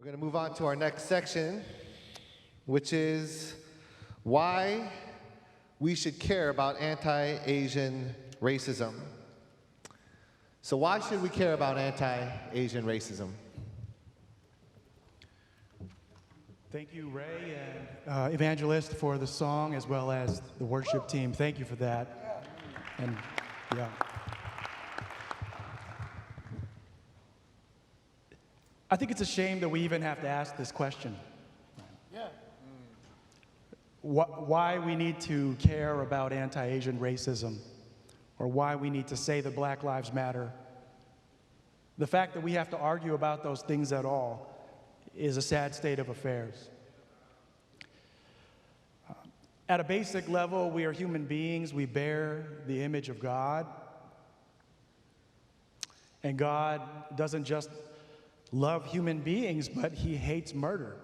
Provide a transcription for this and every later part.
We're going to move on to our next section, which is why we should care about anti-Asian racism. So why should we care about anti-Asian racism? Thank you, Ray and Evangelist, for the song, as well as the worship team. Thank you for that. And yeah. I think it's a shame that we even have to ask this question. Yeah. Why we need to care about anti-Asian racism, or why we need to say that Black Lives Matter. The fact that we have to argue about those things at all is a sad state of affairs. At a basic level, we are human beings. We bear the image of God. And God doesn't just love human beings, but he hates murder.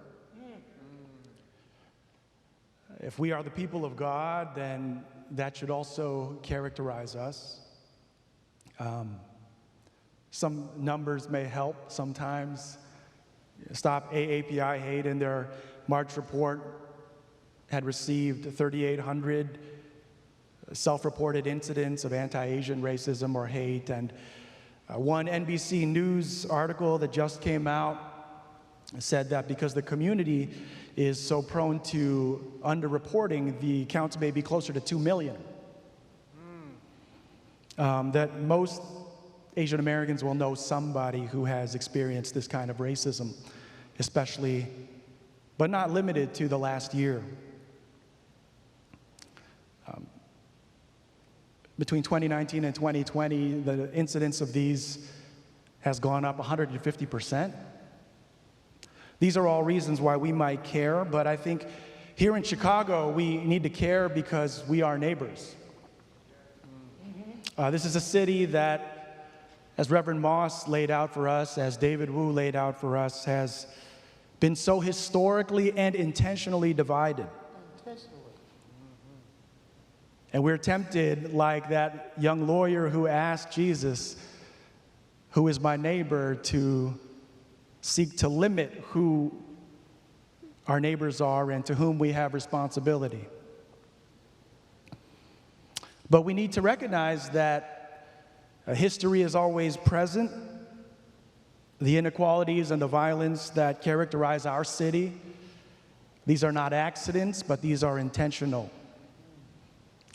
If we are the people of God, then that should also characterize us. Some numbers may help sometimes. Stop AAPI Hate in their March report had received 3,800 self-reported incidents of anti-Asian racism or hate, and one NBC News article that just came out said that because the community is so prone to underreporting, the counts may be closer to 2 million. That most Asian Americans will know somebody who has experienced this kind of racism, especially, but not limited to, the last year. Between 2019 and 2020, the incidence of these has gone up 150%. These are all reasons why we might care, but I think here in Chicago, we need to care because we are neighbors. This is a city that, as Reverend Moss laid out for us, as David Wu laid out for us, has been so historically and intentionally divided. And we're tempted, like that young lawyer who asked Jesus, "Who is my neighbor?" to seek to limit who our neighbors are and to whom we have responsibility. But we need to recognize that history is always present. The inequalities and the violence that characterize our city, these are not accidents, but these are intentional,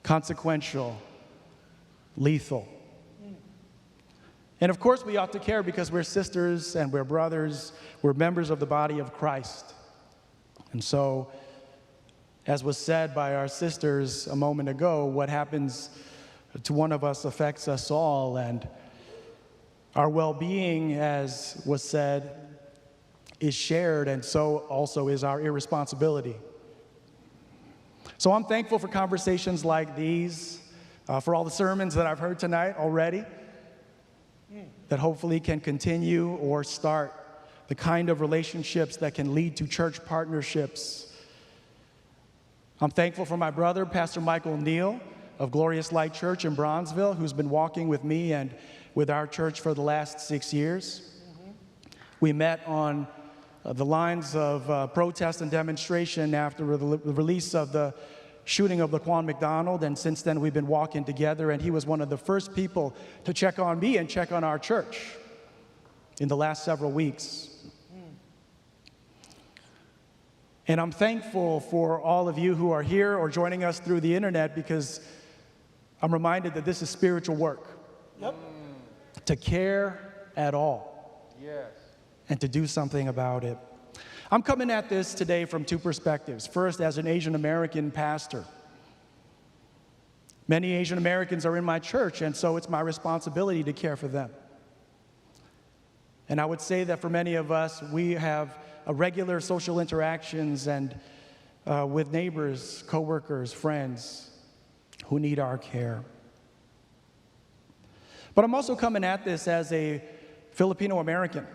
consequential, lethal. And of course we ought to care because we're sisters and we're brothers, we're members of the body of Christ. And so, as was said by our sisters a moment ago, what happens to one of us affects us all, and our well-being, as was said, is shared, and so also is our irresponsibility. So I'm thankful for conversations like these, for all the sermons that I've heard tonight already, that hopefully can continue or start the kind of relationships that can lead to church partnerships. I'm thankful for my brother, Pastor Michael Neal of Glorious Light Church in Bronzeville, who's been walking with me and with our church for the last 6 years. We met on the lines of protest and demonstration after the release of the shooting of Laquan McDonald, and since then we've been walking together, and he was one of the first people to check on me and check on our church in the last several weeks. And I'm thankful for all of you who are here or joining us through the internet, because I'm reminded that this is spiritual work. Yep. To care at all. Yes. And to do something about it. I'm coming at this today from two perspectives. First, as an Asian American pastor. Many Asian Americans are in my church, and so it's my responsibility to care for them. And I would say that for many of us, we have regular social interactions and with neighbors, coworkers, friends who need our care. But I'm also coming at this as a Filipino American.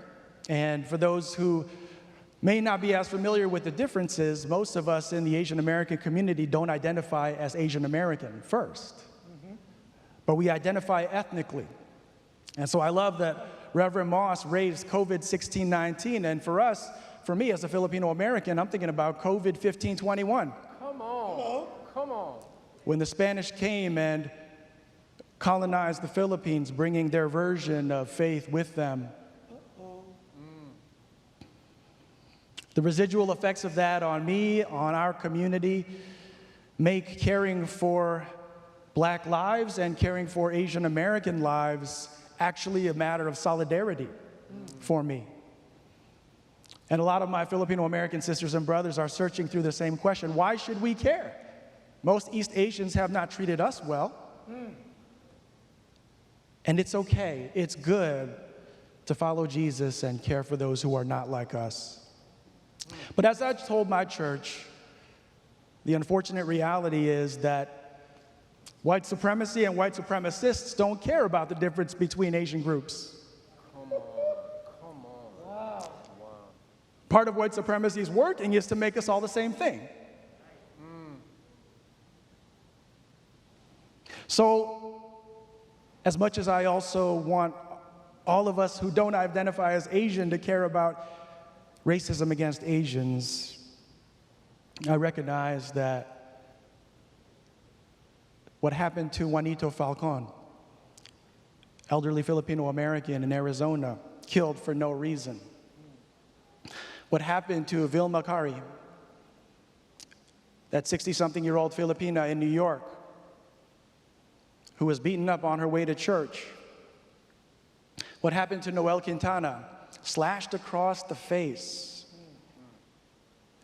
And for those who may not be as familiar with the differences, most of us in the Asian American community don't identify as Asian American first, but we identify ethnically. And so I love that Reverend Moss raised COVID-16-19, and for us, for me as a Filipino American, I'm thinking about COVID 1521. Come on. Come on. When the Spanish came and colonized the Philippines, bringing their version of faith with them. The residual effects of that on me, on our community, make caring for Black lives and caring for Asian American lives actually a matter of solidarity for me. And a lot of my Filipino American sisters and brothers are searching through the same question. Why should we care? Most East Asians have not treated us well. And it's okay, it's good to follow Jesus and care for those who are not like us. But as I told my church, the unfortunate reality is that white supremacy and white supremacists don't care about the difference between Asian groups. Come on. Wow. Part of white supremacy's working is to make us all the same thing. So, as much as I also want all of us who don't identify as Asian to care about racism against Asians, I recognize that what happened to Juanito Falcon, elderly Filipino American in Arizona, killed for no reason. What happened to Vilma Kari, that 60-something-year-old Filipina in New York, who was beaten up on her way to church. What happened to Noel Quintana, slashed across the face.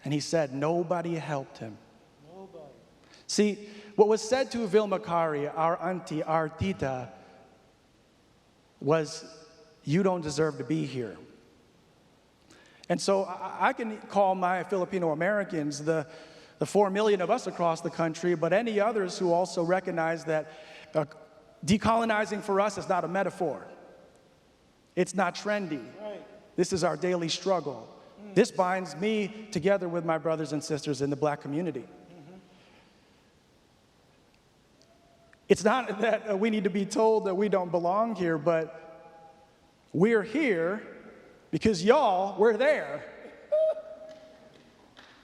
And he said nobody helped him. Nobody. See, what was said to Vilma Kari, our auntie, our tita, was, you don't deserve to be here. And so I can call my Filipino Americans, the 4 million of us across the country, but any others who also recognize that decolonizing for us is not a metaphor. It's not trendy. Right. This is our daily struggle. This binds me together with my brothers and sisters in the Black community. It's not that we need to be told that we don't belong here, but we're here because y'all were there.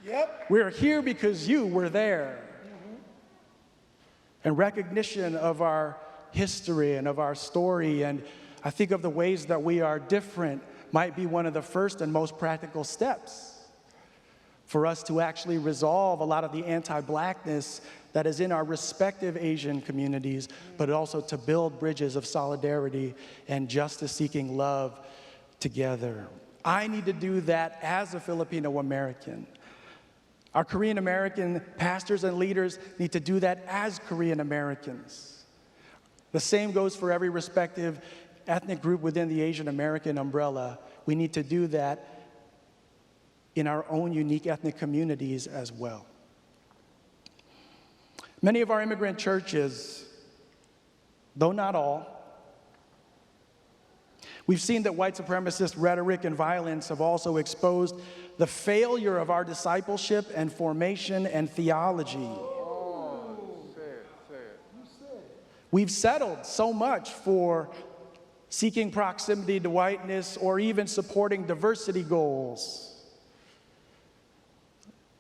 Yep. We're here because you were there. And recognition of our history and of our story, and I think of the ways that we are different, might be one of the first and most practical steps for us to actually resolve a lot of the anti-Blackness that is in our respective Asian communities, but also to build bridges of solidarity and justice-seeking love together. I need to do that as a Filipino American. Our Korean American pastors and leaders need to do that as Korean Americans. The same goes for every respective ethnic group within the Asian American umbrella. We need to do that in our own unique ethnic communities as well. Many of our immigrant churches, though not all, we've seen that white supremacist rhetoric and violence have also exposed the failure of our discipleship and formation and theology. Say it. We've settled so much for seeking proximity to whiteness or even supporting diversity goals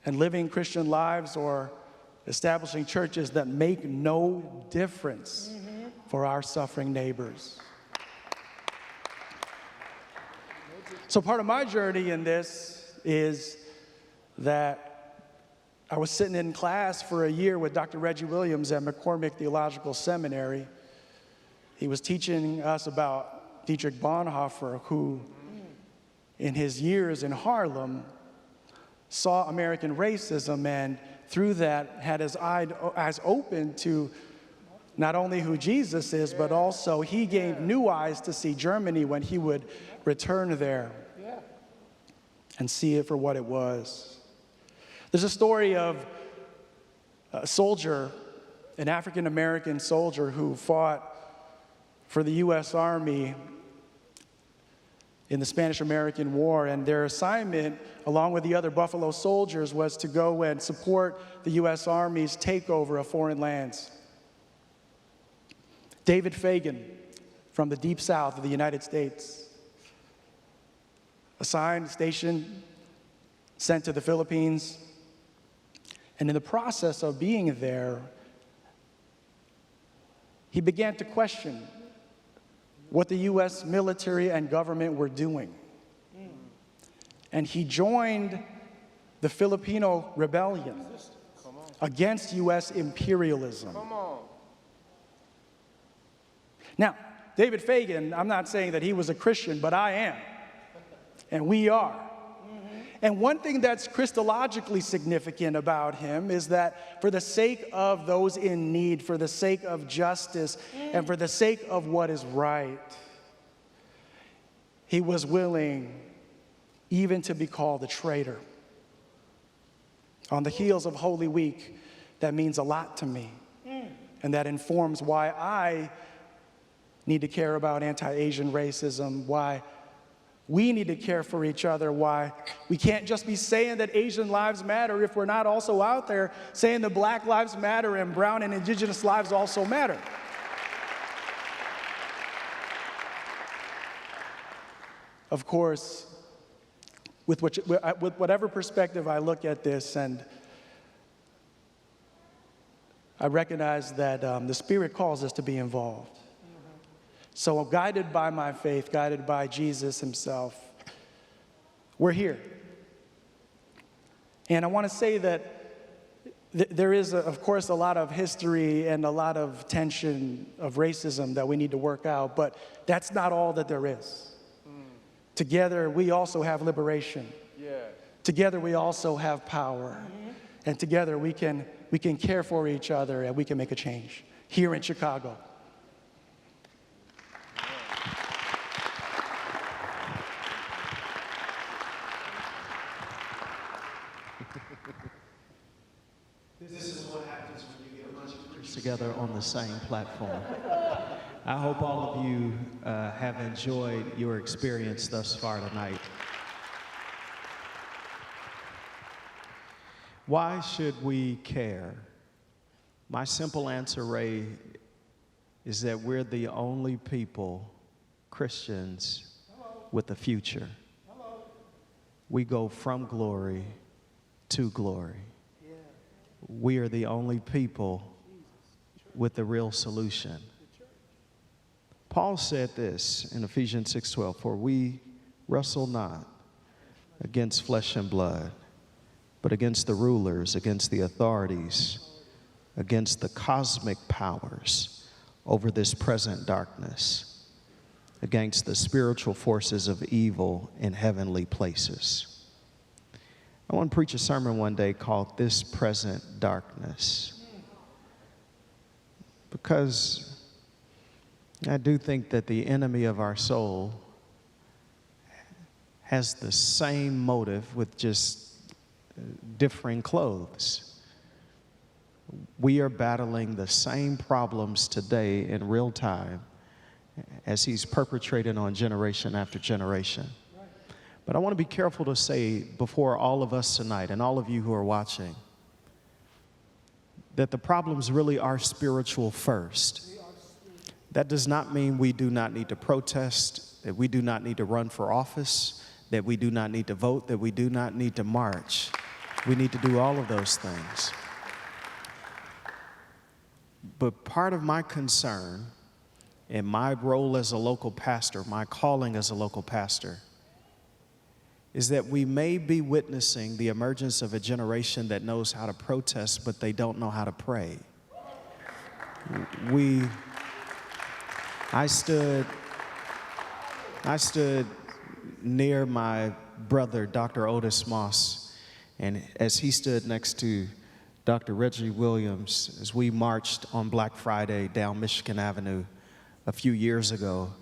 and living Christian lives or establishing churches that make no difference for our suffering neighbors. So part of my journey in this is that I was sitting in class for a year with Dr. Reggie Williams at McCormick Theological Seminary. He was teaching us about Dietrich Bonhoeffer, who in his years in Harlem saw American racism and through that had his eyes open to not only who Jesus is, but also he gained new eyes to see Germany when he would return there and see it for what it was. There's a story of a soldier, an African-American soldier who fought for the U.S. Army in the Spanish-American War, and their assignment, along with the other Buffalo soldiers, was to go and support the U.S. Army's takeover of foreign lands. David Fagan, from the deep south of the United States, assigned, stationed sent to the Philippines. And in the process of being there, he began to question what the U.S. military and government were doing. And he joined the Filipino rebellion against U.S. imperialism. Come on. Now, David Fagan, I'm not saying that he was a Christian, but I am. And we are. And one thing that's Christologically significant about him is that for the sake of those in need, for the sake of justice, and for the sake of what is right, he was willing even to be called a traitor. On the heels of Holy Week, that means a lot to me. And that informs why I need to care about anti-Asian racism, why we need to care for each other, why we can't just be saying that Asian lives matter if we're not also out there saying that Black lives matter and brown and indigenous lives also matter. Of course, with whatever perspective I look at this, and I recognize that the Spirit calls us to be involved. So guided by my faith, guided by Jesus himself, we're here. And I want to say that there is, of course, a lot of history and a lot of tension of racism that we need to work out, but that's not all that there is. Together, we also have liberation. Yeah. Together, we also have power. And together, we can care for each other and we can make a change here in Chicago. This is what happens when you get a bunch of Christians together on the same platform. I hope all of you have enjoyed your experience thus far tonight. Why should we care? My simple answer, Ray, is that we're the only people, Christians, with a future. We go from glory to glory. We are the only people with the real solution. Paul said this in Ephesians 6:12, "For we wrestle not against flesh and blood, but against the rulers, against the authorities, against the cosmic powers over this present darkness, against the spiritual forces of evil in heavenly places." I want to preach a sermon one day called "This Present Darkness," because I do think that the enemy of our soul has the same motive with just differing clothes. We are battling the same problems today in real time as he's perpetrated on generation after generation. But I want to be careful to say before all of us tonight and all of you who are watching that the problems really are spiritual first. That does not mean we do not need to protest, that we do not need to run for office, that we do not need to vote, that we do not need to march. We need to do all of those things. But part of my concern in my role as a local pastor, my calling as a local pastor, is that we may be witnessing the emergence of a generation that knows how to protest, but they don't know how to pray. I stood near my brother, Dr. Otis Moss, and as he stood next to Dr. Reggie Williams, as we marched on Black Friday down Michigan Avenue a few years ago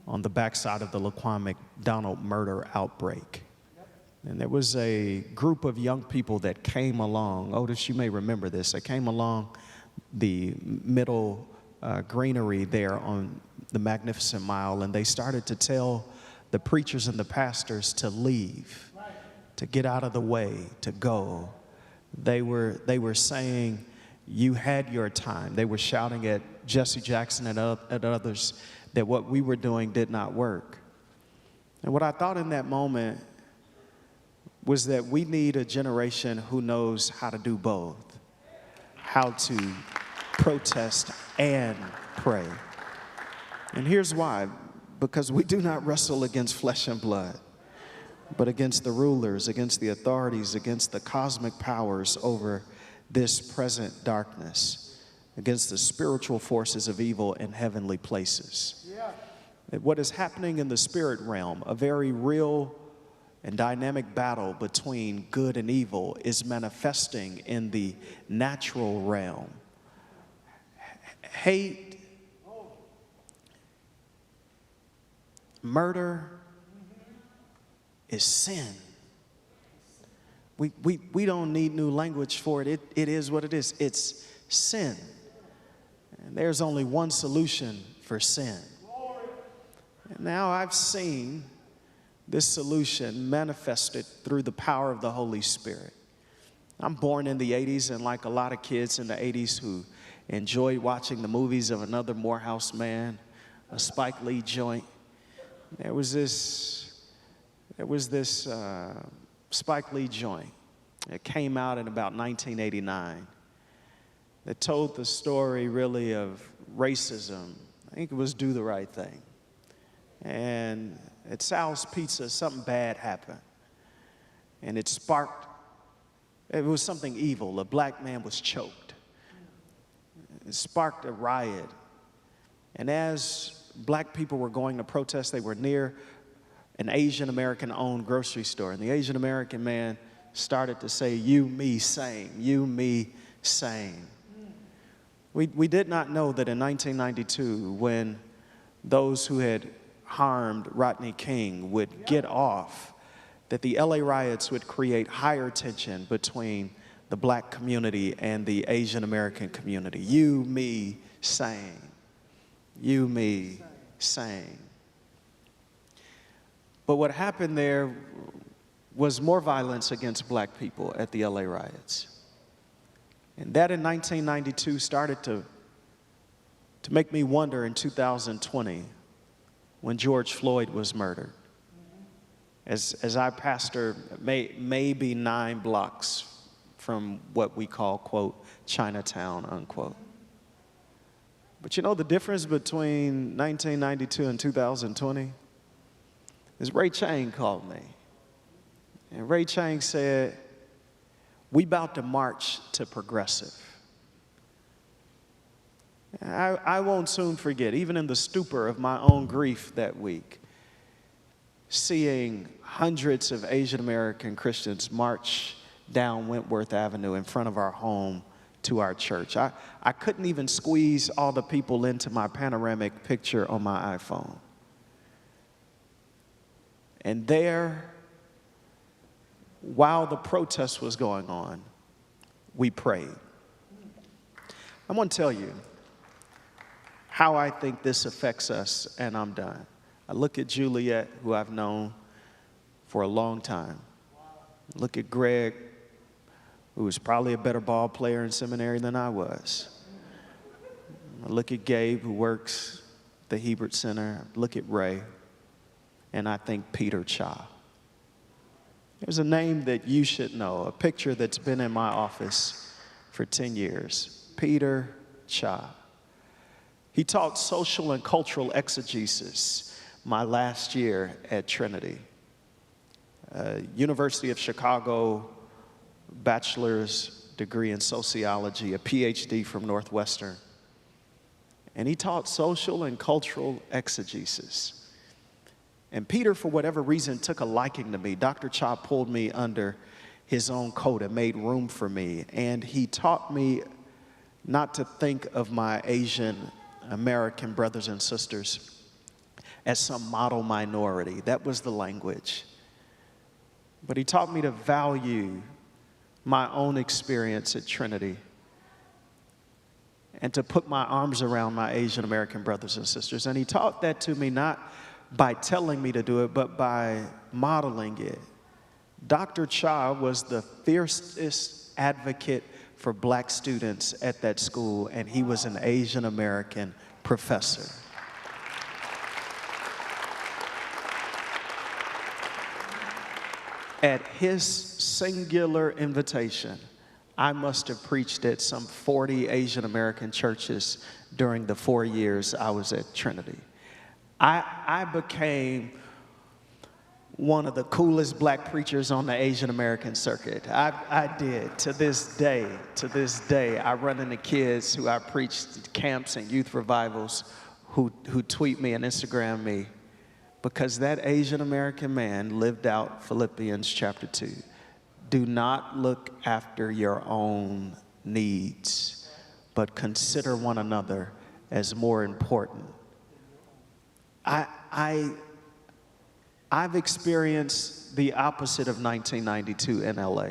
on the backside of the Laquan McDonald murder outbreak. And there was a group of young people that came along. Otis, you may remember this. They came along the middle greenery there on the Magnificent Mile, and they started to tell the preachers and the pastors to leave, to get out of the way, to go. They were saying, "You had your time." They were shouting at Jesse Jackson and at others that what we were doing did not work. And what I thought in that moment was that we need a generation who knows how to do both, how to protest and pray. And here's why: because we do not wrestle against flesh and blood, but against the rulers, against the authorities, against the cosmic powers over this present darkness, against the spiritual forces of evil in heavenly places. Yeah. What is happening in the spirit realm, a very real and dynamic battle between good and evil, is manifesting in the natural realm. Hate, murder is sin. We don't need new language for it. It is what it is. It's sin. And there's only one solution for sin. And now I've seen this solution manifested through the power of the Holy Spirit. I'm born in the 80s, and like a lot of kids in the 80s who enjoyed watching the movies of Another Morehouse Man, a Spike Lee joint, there was this Spike Lee joint. It came out in about 1989 that told the story really of racism. I think it was Do the Right Thing. And at Sal's Pizza, something bad happened. And it was something evil. A black man was choked. It sparked a riot. And as black people were going to protest, they were near an Asian American owned grocery store. And the Asian American man started to say, "You, me, same. You, me, same." We did not know that in 1992, when those who had harmed Rodney King would get off, that the LA riots would create higher tension between the black community and the Asian American community. You, me, same. You, me, same. But what happened there was more violence against black people at the LA riots. And that in 1992 started to make me wonder in 2020 when George Floyd was murdered. As I pastor maybe 9 blocks from what we call, quote, Chinatown, unquote. But you know the difference between 1992 and 2020? Is Ray Chang called me. And Ray Chang said, "We about to march to progressive." I won't soon forget, even in the stupor of my own grief that week, seeing hundreds of Asian American Christians march down Wentworth Avenue in front of our home to our church. I couldn't even squeeze all the people into my panoramic picture on my iPhone. And there, while the protest was going on, we prayed. I'm going to tell you how I think this affects us, and I'm done. I look at Juliet, who I've known for a long time. Look at Greg, who was probably a better ball player in seminary than I was. I look at Gabe, who works at the Hebert Center. Look at Ray, and I think Peter Cha. There's a name that you should know, a picture that's been in my office for 10 years, Peter Cha. He taught social and cultural exegesis my last year at Trinity. University of Chicago, bachelor's degree in sociology, a PhD from Northwestern. And he taught social and cultural exegesis. And Peter, for whatever reason, took a liking to me. Dr. Cha pulled me under his own coat and made room for me. And he taught me not to think of my Asian American brothers and sisters as some model minority. That was the language. But he taught me to value my own experience at Trinity and to put my arms around my Asian American brothers and sisters. And he taught that to me not by telling me to do it, but by modeling it. Dr. Cha was the fiercest advocate for black students at that school, and he was an Asian American professor. At his singular invitation, I must have preached at some 40 Asian American churches during the 4 years I was at Trinity. I became one of the coolest black preachers on the Asian American circuit. I did. To this day, I run into kids who I preached at camps and youth revivals who tweet me and Instagram me because that Asian American man lived out Philippians chapter 2. Do not look after your own needs, but consider one another as more important. I've experienced the opposite of 1992 in LA.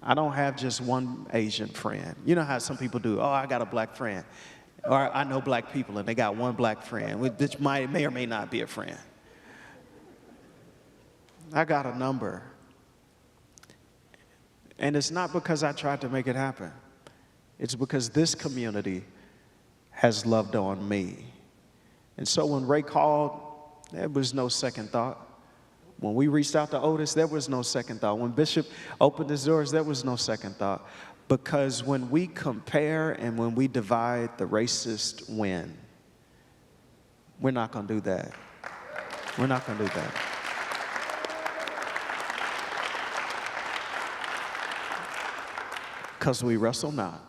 I don't have just one Asian friend. You know how some people do, oh, I got a black friend. Or I know black people and they got one black friend, which may or may not be a friend. I got a number. And it's not because I tried to make it happen. It's because this community has loved on me. And so when Ray called, there was no second thought. When we reached out to Otis, there was no second thought. When Bishop opened his doors, there was no second thought. Because when we compare and when we divide, the racists win. We're not going to do that. We're not going to do that. Because we wrestle not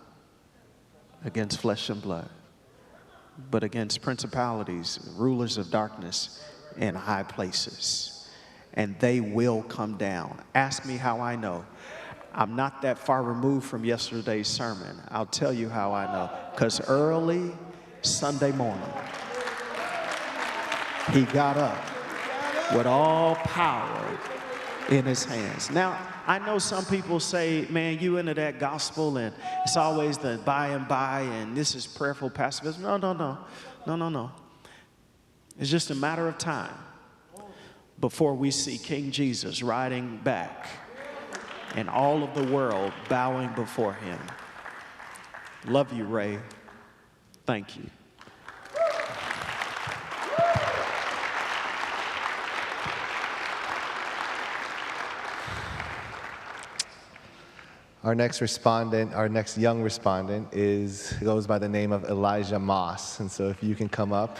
against flesh and blood, but against principalities, rulers of darkness in high places. And they will come down. Ask me how I know. I'm not that far removed from yesterday's sermon. I'll tell you how I know. Because early Sunday morning, he got up with all power in his hands. Now, I know some people say, man, you into that gospel and it's always the by and by and this is prayerful pacifism. No. It's just a matter of time before we see King Jesus riding back and all of the world bowing before him. Love you, Ray. Thank you. Our next young respondent goes by the name of Elijah Moss. And so if you can come up.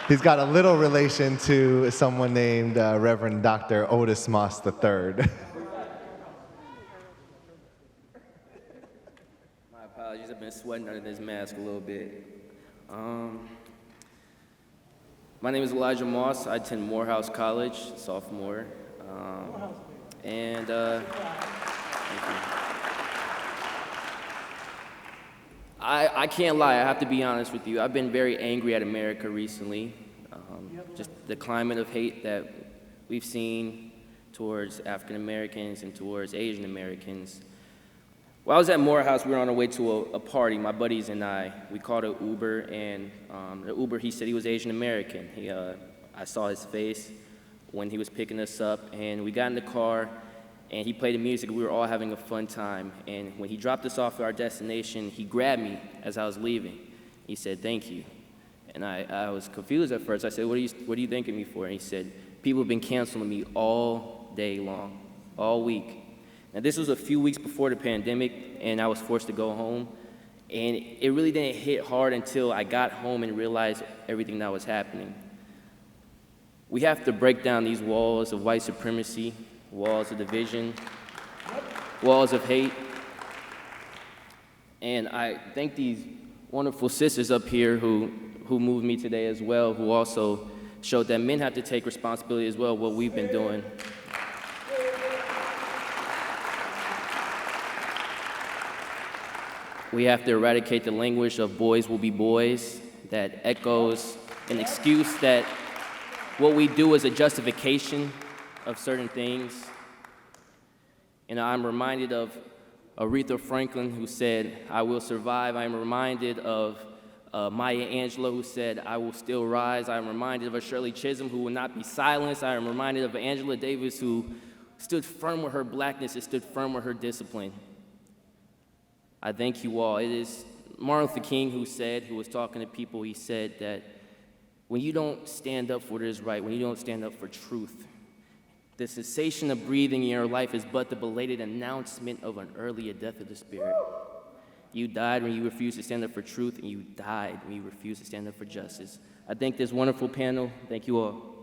He's got a little relation to someone named Reverend Dr. Otis Moss III. My apologies, I've been sweating under this mask a little bit. My name is Elijah Moss. I attend Morehouse College, sophomore. Thank you. I can't lie, I have to be honest with you. I've been very angry at America recently. Just the climate of hate that we've seen towards African Americans and towards Asian Americans. While I was at Morehouse, we were on our way to a party, my buddies and I. We called an Uber, and the Uber, he said he was Asian American. I saw his face when he was picking us up, and we got in the car, and he played the music. We were all having a fun time, and when he dropped us off at our destination, he grabbed me as I was leaving. He said, "Thank you." And I was confused at first. I said, what are you thanking me for? And he said, "People have been canceling me all day long, all week." Now, this was a few weeks before the pandemic, and I was forced to go home, and it really didn't hit hard until I got home and realized everything that was happening. We have to break down these walls of white supremacy, walls of division, walls of hate. And I thank these wonderful sisters up here who moved me today as well, who also showed that men have to take responsibility as well, what we've been doing. We have to eradicate the language of boys will be boys that echoes an excuse that what we do is a justification of certain things. And I'm reminded of Aretha Franklin, who said, "I will survive." I'm reminded of Maya Angelou, who said, "I will still rise." I'm reminded of a Shirley Chisholm, who will not be silenced. I am reminded of Angela Davis, who stood firm with her blackness and stood firm with her discipline. I thank you all. It is Martin Luther King who was talking to people, he said that when you don't stand up for what is right, when you don't stand up for truth, the cessation of breathing in your life is but the belated announcement of an earlier death of the spirit. You died when you refused to stand up for truth, and you died when you refused to stand up for justice. I thank this wonderful panel. Thank you all.